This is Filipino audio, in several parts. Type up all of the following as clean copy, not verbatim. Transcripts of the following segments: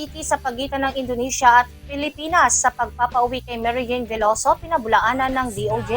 treaty sa pagitan ng Indonesia at Pilipinas sa pagpapauwi kay Mary Jane Veloso, pinabulaanan ng DOJ.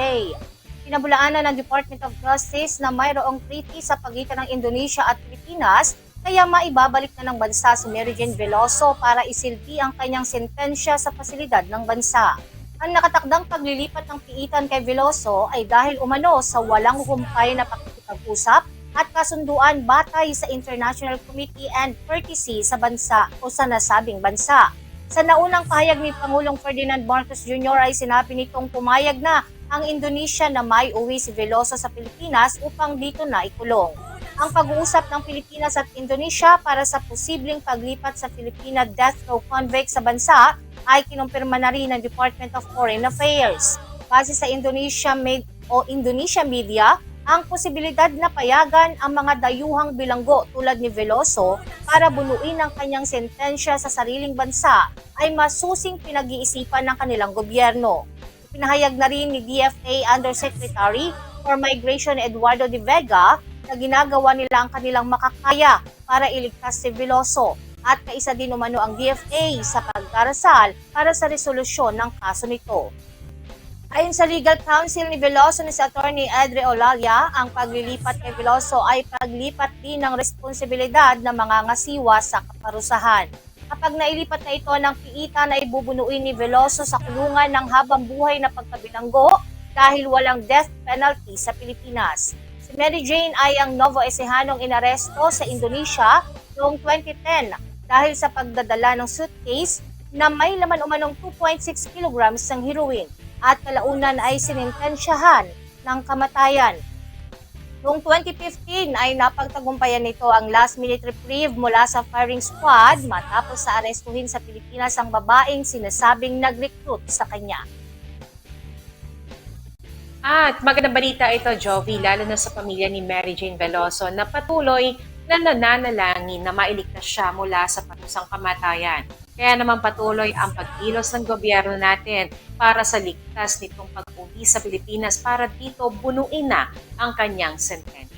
Pinabulaanan ng Department of Justice na mayroong treaty sa pagitan ng Indonesia at Pilipinas, kaya maibabalik na ng bansa si Mary Jane Veloso para isilbi ang kanyang sentensya sa pasilidad ng bansa. Ang nakatakdang paglilipat ng piitan kay Veloso ay dahil umano sa walang humpay na pakikipag-usap at kasunduan batay sa International Committee and Courtesy sa bansa o sa nasabing bansa. Sa naunang pahayag ni Pangulong Ferdinand Marcos Jr. ay sinabi nitong pumayag na ang Indonesia na may uwi si Veloso sa Pilipinas upang dito na ikulong. Ang pag-uusap ng Pilipinas at Indonesia para sa posibleng paglipat sa Filipina death row convict sa bansa ay kinumpirma na rin ng Department of Foreign Affairs. Base sa Indonesia media, ang posibilidad na payagan ang mga dayuhang bilanggo tulad ni Veloso para bunuin ang kanyang sentensya sa sariling bansa ay masusing pinag-iisipan ng kanilang gobyerno. Pinahayag na rin ni DFA Undersecretary for Migration Eduardo de Vega na ginagawa nila ang kanilang makakaya para iligtas si Veloso at kaisa din umano ang DFA sa pagdarasal para sa resolusyon ng kaso nito. Ayon sa legal counsel ni Veloso na si Attorney Edre Olalia, ang paglilipat kay Veloso ay paglipat din ng responsibilidad ng mga ngasiwa sa kaparusahan. Kapag nailipat na ito ng piitan ay bubunuin ni Veloso sa kulungan ng habang buhay na pagkabilanggo dahil walang death penalty sa Pilipinas. Si Mary Jane ay ang Novo Ecehanong inaresto sa Indonesia noong 2010 dahil sa pagdadala ng suitcase na may laman umanong 2.6 kilograms ng heroin at kalaunan ay sinintensyahan ng kamatayan. Noong 2015 ay napagtagumpayan nito ang last-minute reprieve mula sa firing squad matapos sa arestuhin sa Pilipinas ang babaeng sinasabing nag-recruit sa kanya. At magandang balita ito, Jovi, lalo na sa pamilya ni Mary Jane Veloso na patuloy na nananalangin na mailigtas siya mula sa patusang kamatayan. Kaya naman patuloy ang pagkilos ng gobyerno natin para sa ligtas nitong pag-uwi sa Pilipinas para dito bunuin na ang kanyang sentensya.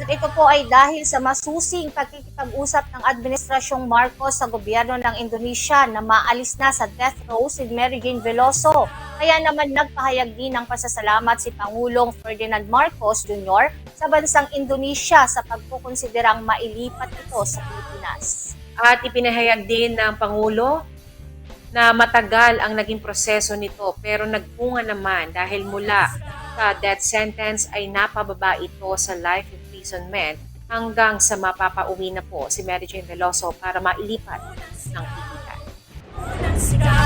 At ito po ay dahil sa masusing pagkikipag-usap ng Administrasyong Marcos sa gobyerno ng Indonesia na maalis na sa death row si Mary Jane Veloso. Kaya naman nagpahayag din ng pasasalamat si Pangulong Ferdinand Marcos Jr. sa bansang Indonesia sa pagkukonsiderang mailipat ito sa Pilipinas. At ipinahayag din ng Pangulo na matagal ang naging proseso nito pero nagpunga naman dahil mula sa death sentence ay napababa ito sa life imprisonment hanggang sa mapapauwi na po si Mary Jane Veloso para mailipat ng piitan.